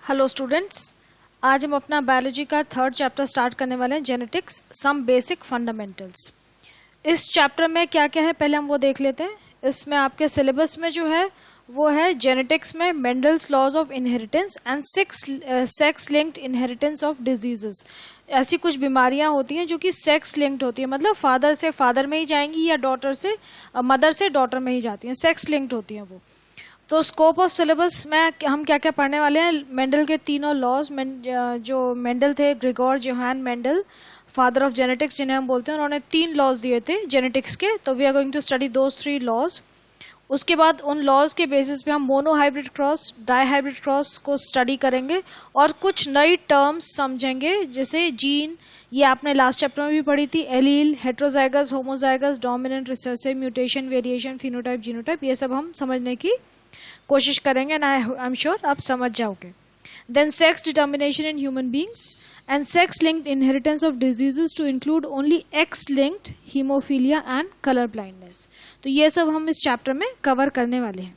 Hello students, आज हम अपना बायोलॉजी का थर्ड चैप्टर स्टार्ट करने वाले हैं, जेनेटिक्स सम बेसिक फंडामेंटल्स। इस चैप्टर में क्या क्या है पहले हम वो देख लेते हैं। इसमें आपके सिलेबस में जो है वो है जेनेटिक्स में Mendel's laws of inheritance and sex linked inheritance of diseases. ऐसी कुछ बीमारियां होती हैं जो कि सेक्स लिंक्ड होती है, मतलब फादर से फादर में ही जाएंगी या डॉटर से मदर से डॉटर में ही जाती हैं, सेक्स लिंक्ड होती हैं वो। तो स्कोप ऑफ सिलेबस में हम क्या क्या पढ़ने वाले हैं, मेंडल के तीनों लॉज, जो मेंडल थे Gregor Johan Mendel, father of genetics जिन्हें हम बोलते हैं, उन्होंने 3 लॉज दिए थे जेनेटिक्स के। तो we are going to study those 3 laws. उसके बाद उन लॉज के बेसिस पे हम मोनोहाइब्रिड क्रॉस, डाईहाइब्रिड क्रॉस को स्टडी करेंगे और कुछ नई टर्म्स समझेंगे, जैसे जीन, ये आपने लास्ट चैप्टर में भी पढ़ी थी, allele, heterozygous, homozygous, dominant, recessive, mutation, variation, phenotype, genotype, ये सब हम समझने की कोशिश करेंगे एंड आई एम श्योर आप समझ जाओगे। Then sex determination in human beings and sex linked inheritance of diseases to include only x linked haemophilia and colour blindness. तो ये सब हम इस चैप्टर में कवर करने वाले हैं।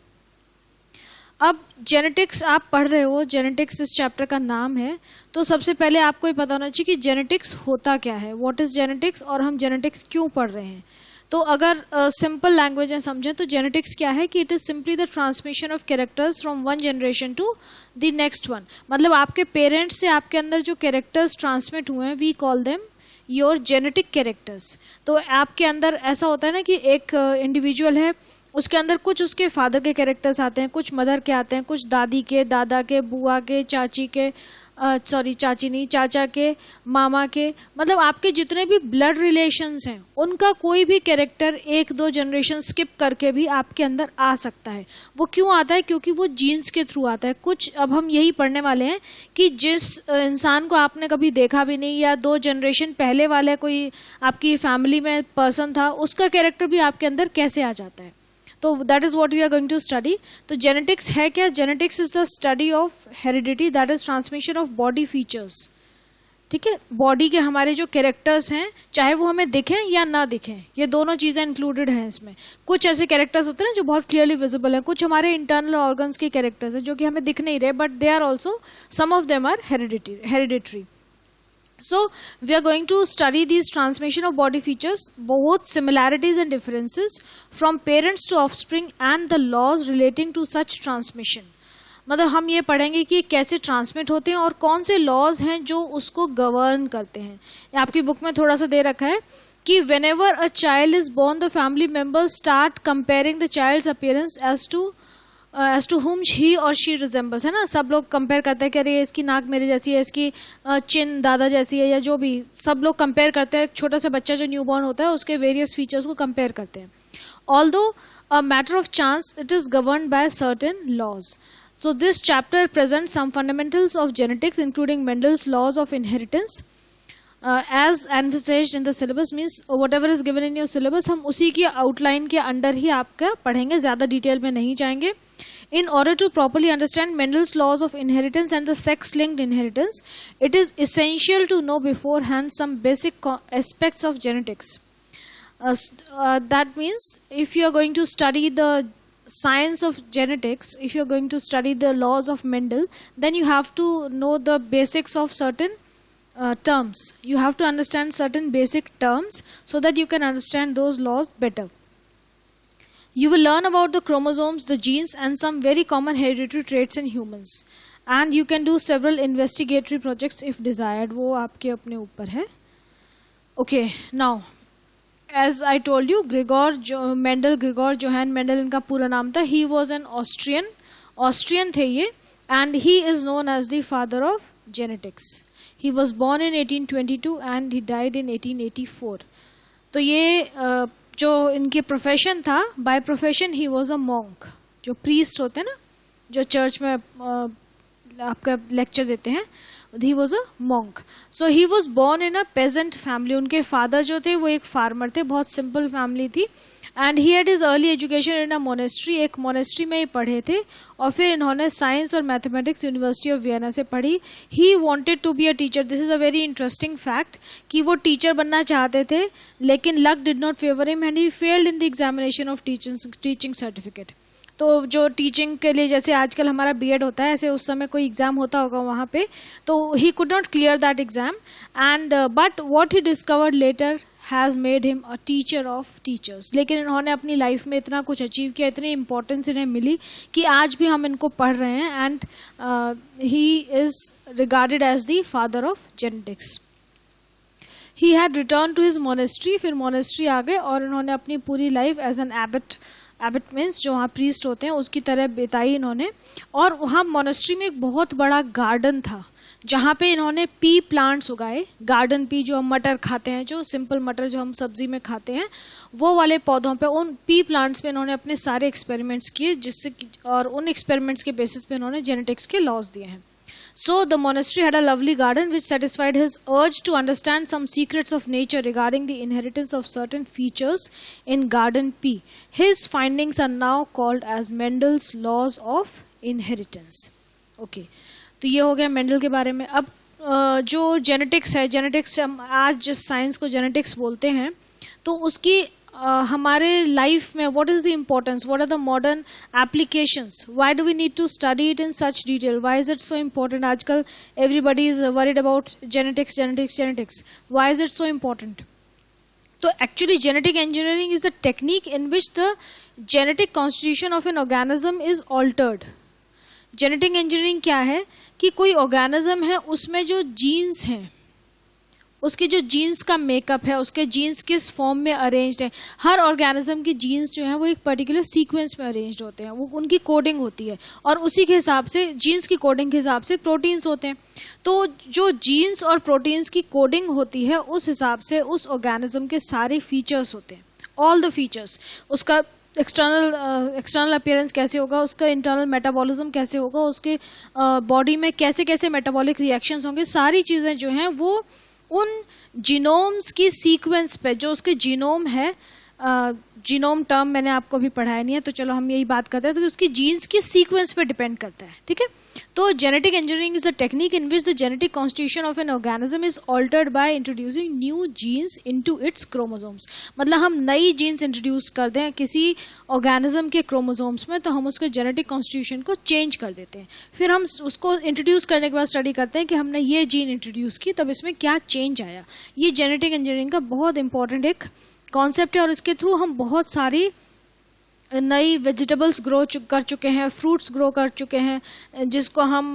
अब जेनेटिक्स आप पढ़ रहे हो, जेनेटिक्स इस चैप्टर का नाम है, तो सबसे पहले आपको ये पता होना चाहिए कि जेनेटिक्स होता क्या है, व्हाट इज जेनेटिक्स, और हम जेनेटिक्स क्यों पढ़ रहे हैं। तो अगर सिंपल लैंग्वेज में समझें तो जेनेटिक्स क्या है कि it is simply the transmission of characters from one generation to the next one. मतलब आपके पेरेंट्स से आपके अंदर जो कैरेक्टर्स ट्रांसमिट हुए हैं, we call them your genetic characters. तो आपके अंदर ऐसा होता है ना कि एक इंडिविजुअल है, उसके अंदर कुछ उसके फादर के कैरेक्टर्स आते हैं, कुछ मदर के आते हैं, कुछ दादी के, दादा के, बुआ के, चाची के, चाची नहीं, चाचा के, मामा के, मतलब आपके जितने भी ब्लड रिलेशंस हैं उनका कोई भी कैरेक्टर 1-2 जनरेशन स्किप करके भी आपके अंदर आ सकता है। वो क्यों आता है? क्योंकि वो जीन्स के थ्रू आता है। कुछ अब हम यही पढ़ने वाले हैं कि जिस इंसान को आपने कभी देखा भी नहीं या 2 जनरेशन पहले वाले कोई आपकी फैमिली में पर्सन था, उसका कैरेक्टर भी आपके अंदर कैसे आ जाता है। तो that is what we are going to study. तो जेनेटिक्स है क्या? Genetics is the study of heredity, that is transmission of body features. ठीक है, बॉडी के हमारे जो कैरेक्टर्स हैं, चाहे वो हमें दिखें या ना दिखें, ये दोनों चीजें इंक्लूडेड हैं इसमें। कुछ ऐसे कैरेक्टर्स होते हैं जो बहुत क्लियरली विजिबल हैं, कुछ हमारे इंटरनल ऑर्गन्स के कैरेक्टर्स हैं जो कि हमें दिख नहीं रहे, but they are also, some of them are hereditary. So we are going to study these transmission of body features, both similarities and differences from parents to offspring and the laws relating to such transmission. मतलब हम ये पढ़ेंगे कि कैसे transmit होते हैं और कौन से लॉज हैं जो उसको गवर्न करते हैं। आपकी बुक में थोड़ा सा दे रखा है कि whenever a child is born, the family members start comparing the child's appearance as to whom he or she resembles, है ना। सब लोग कंपेयर करते हैं कि अरे इसकी नाक मेरे जैसी है, इसकी चिन दादा जैसी है, या जो भी सब लोग कंपेयर करते हैं। छोटा सा बच्चा जो न्यूबॉर्न होता है उसके वेरियस फीचर्स को कंपेयर करते हैं। Although a matter of chance, it is governed by certain laws. So this chapter presents some fundamentals of genetics, including Mendel's laws of inheritance. As envisaged in the syllabus, means whatever is given in your syllabus, हम उसी की outline के under ही आपका पढ़ेंगे, ज़्यादा detail में नहीं जाएंगे। In order to properly understand Mendel's laws of inheritance and the sex-linked inheritance, it is essential to know beforehand some basic aspects of genetics. That means if you are going to study the science of genetics, if you are going to study the laws of Mendel, then you have to know the basics of certain terms. You have to understand certain basic terms so that you can understand those laws better. You will learn about the chromosomes, the genes, and some very common hereditary traits in humans. And you can do several investigatory projects if desired. वो आपके अपने ऊपर है. Okay, now, as I told you, Gregor Johann Mendel इनका पूरा नाम था. He was an Austrian थे ये, and he is known as the father of genetics. He was born in 1822 and he died in 1884. तो ये जो इनके प्रोफेशन था, by profession he was a monk. जो प्रीस्ट होते हैं ना, जो चर्च में आपका लेक्चर देते हैं, he was a monk. So he was born in a peasant family. उनके फादर जो थे वो एक फार्मर थे, बहुत सिंपल फैमिली थी। And he had his early education in a monastery, एक मोनेस्ट्री में ही पढ़े थे, और फिर इन्होंने साइंस और मैथमेटिक्स यूनिवर्सिटी ऑफ वियना से पढ़ी। He wanted to be a teacher. This is a very interesting fact कि वो टीचर बनना चाहते थे, लेकिन luck did not favour him and he failed in the examination of teaching certificate. तो जो टीचिंग के लिए जैसे आजकल हमारा बीएड होता है, ऐसे उस समय कोई एग्जाम होता होगा वहाँ पे, तो he could not clear that exam and but what he discovered letter has made him a teacher of teachers. लेकिन इन्होंने अपनी लाइफ में इतना कुछ अचीव किया, इतनी इंपॉर्टेंस इन्हें मिली कि आज भी हम इनको पढ़ रहे हैं and he is regarded as the father of genetics. He had return to his monastery, फिर मोनेस्ट्री आ गए और इन्होंने अपनी पूरी life as an abbot, abbot means जो वहाँ प्रीस्ट होते हैं उसकी तरह बिताई इन्होंने। और वहाँ मोनेस्ट्री में एक बहुत बड़ा गार्डन था जहाँ पे इन्होंने पी प्लांट्स उगाए। गार्डन पी जो हम मटर खाते हैं, जो सिंपल मटर जो हम सब्जी में खाते हैं, वो वाले पौधों पे, उन पी प्लांट्स पे इन्होंने अपने सारे एक्सपेरिमेंट्स किए, जिससे और उन एक्सपेरिमेंट्स के बेसिस पे इन्होंने जेनेटिक्स के लॉज दिए हैं। So the monastery had a lovely garden which satisfied his urge to understand some secrets of nature regarding the inheritance of certain features in garden P. His findings are now called as Mendel's laws of inheritance. Okay, तो ये हो गया Mendel के बारे में। अब जो genetics है, जेनेटिक्स हम आज जिस साइंस को जेनेटिक्स बोलते हैं, तो उसकी हमारे लाइफ में what is the importance, what are the modern applications, why do we need to study it in such detail, why is it so important. आजकल everybody is worried about genetics genetics genetics, why is it so important. तो actually genetic engineering is the technique in which the genetic constitution of an organism is altered. Genetic engineering क्या है कि कोई organism है, उसमें जो jeans हैं, उसके जो जीन्स का मेकअप है, उसके जीन्स किस फॉर्म में अरेंज्ड है। हर ऑर्गेनिज्म की जीन्स जो है वो एक पर्टिकुलर सीक्वेंस में अरेंज्ड होते हैं, वो उनकी कोडिंग होती है और उसी के हिसाब से, जीन्स की कोडिंग के हिसाब से प्रोटीन्स होते हैं। तो जो जीन्स और प्रोटीन्स की कोडिंग होती है उस हिसाब से उस ऑर्गेनिज्म के सारे फीचर्स होते हैं, ऑल द फीचर्स। उसका एक्सटर्नल अपीयरेंस कैसे होगा, उसका इंटरनल मेटाबॉलिज्म कैसे होगा, उसके बॉडी में कैसे कैसे मेटाबॉलिक रिएक्शंस होंगे, सारी चीज़ें जो हैं वो उन जीनोम्स की सीक्वेंस पे, जो उसके जीनोम है, जीनोम टर्म मैंने आपको अभी पढ़ाया नहीं है तो चलो हम यही बात करते हैं, तो उसकी जीन्स की सीक्वेंस पे डिपेंड करता है, ठीक है। तो genetic engineering is the technique in which the genetic constitution of an organism is altered by introducing new genes into its chromosomes. मतलब हम नई जीन्स इंट्रोड्यूस कर दें किसी ऑर्गेनिज्म के क्रोमोसोम्स में, तो हम उसके जेनेटिक कॉन्स्टिट्यूशन को चेंज कर देते हैं। फिर हम उसको इंट्रोड्यूस करने के बाद स्टडी करते हैं कि हमने ये जीन इंट्रोड्यूस की, तब इसमें क्या चेंज आया। ये जेनेटिक इंजीनियरिंग का बहुत इंपॉर्टेंट एक कॉन्सेप्ट है और इसके थ्रू हम बहुत सारी नई वेजिटेबल्स ग्रो कर चुके हैं, फ्रूट्स ग्रो कर चुके हैं, जिसको हम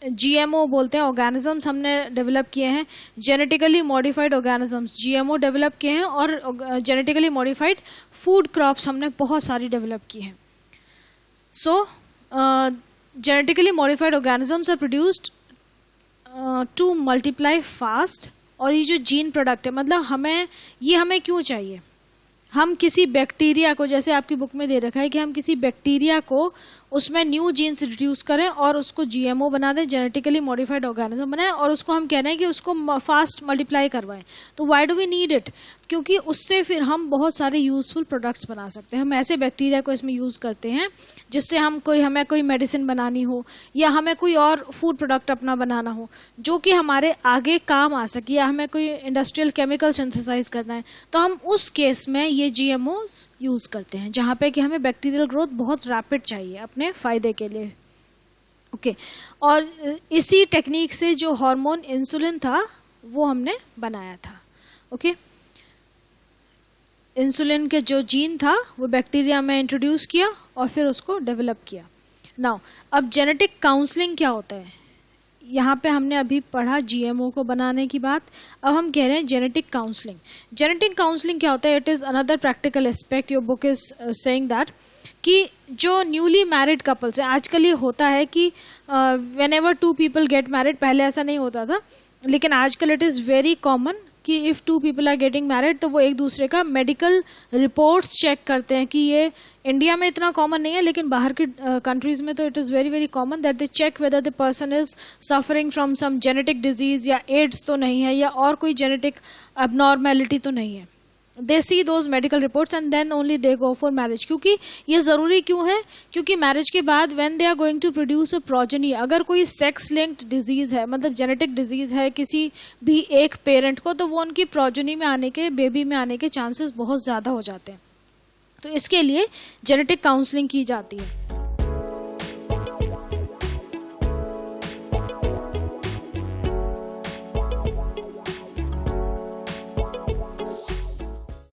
जीएमओ बोलते हैं, ऑर्गेनिजम्स हमने डेवलप किए हैं, genetically modified organisms GMO develop किए हैं, और जेनेटिकली मॉडिफाइड फूड क्रॉप्स हमने बहुत सारी डेवलप की हैं। So genetically modified organisms are produced to multiply fast. और ये जो जीन प्रोडक्ट है, मतलब हमें क्यों चाहिए, हम किसी बैक्टीरिया को, जैसे आपकी बुक में दे रखा है कि हम किसी बैक्टीरिया को उसमें न्यू जीन्स इंट्रोड्यूस करें और उसको जीएमओ बना दें, जेनेटिकली मॉडिफाइड ऑर्गेनिज्म बनाएं, और उसको हम कह रहे हैं कि उसको फास्ट मल्टीप्लाई करवाएं। तो why do we need it, क्योंकि उससे फिर हम बहुत सारे यूजफुल प्रोडक्ट्स बना सकते हैं। हम ऐसे बैक्टीरिया को इसमें यूज करते हैं जिससे हमें कोई मेडिसिन बनानी हो या हमें कोई और फूड प्रोडक्ट अपना बनाना हो जो कि हमारे आगे काम आ सके, या हमें कोई इंडस्ट्रियल केमिकल सिंथेसाइज करना है, तो हम उस केस में ये जीएमओज यूज करते हैं, जहाँ पे कि हमें बैक्टीरियल ग्रोथ बहुत रैपिड चाहिए अपने फायदे के लिए। ओके, और इसी टेक्निक से जो हार्मोन इंसुलिन था वो हमने बनाया था। ओके, इंसुलिन के जो जीन था वो बैक्टीरिया में इंट्रोड्यूस किया और फिर उसको डेवलप किया। नाउ अब जेनेटिक काउंसलिंग क्या होता है, यहाँ पे हमने अभी पढ़ा जीएमओ को बनाने की बात, अब हम कह रहे हैं जेनेटिक काउंसलिंग। जेनेटिक काउंसलिंग क्या होता है, it is another practical aspect, your book is saying that, कि जो न्यूली मैरिड कपल्स हैं, आजकल ये होता है कि whenever two people get married, पहले ऐसा नहीं होता था लेकिन आजकल इट इज़ वेरी कॉमन कि if two people are getting married तो वो एक दूसरे का मेडिकल रिपोर्ट्स चेक करते हैं। कि ये इंडिया में इतना कॉमन नहीं है लेकिन बाहर की कंट्रीज़ में तो it is very very common that they check whether the person is suffering from some genetic disease, या एड्स तो नहीं है या और कोई जेनेटिक अबनॉर्मेलिटी तो नहीं है। They see those medical reports and then only they go for marriage. क्योंकि ये ज़रूरी क्यों है, क्योंकि मैरिज के बाद when they are going to produce a progeny, अगर कोई सेक्स लिंक्ड डिजीज़ है, मतलब जेनेटिक डिजीज़ है किसी भी एक पेरेंट को, तो वो उनकी प्रोजेनी में आने के, बेबी में आने के चांसेस बहुत ज़्यादा हो जाते हैं। तो इसके लिए जेनेटिक काउंसलिंग की जाती है।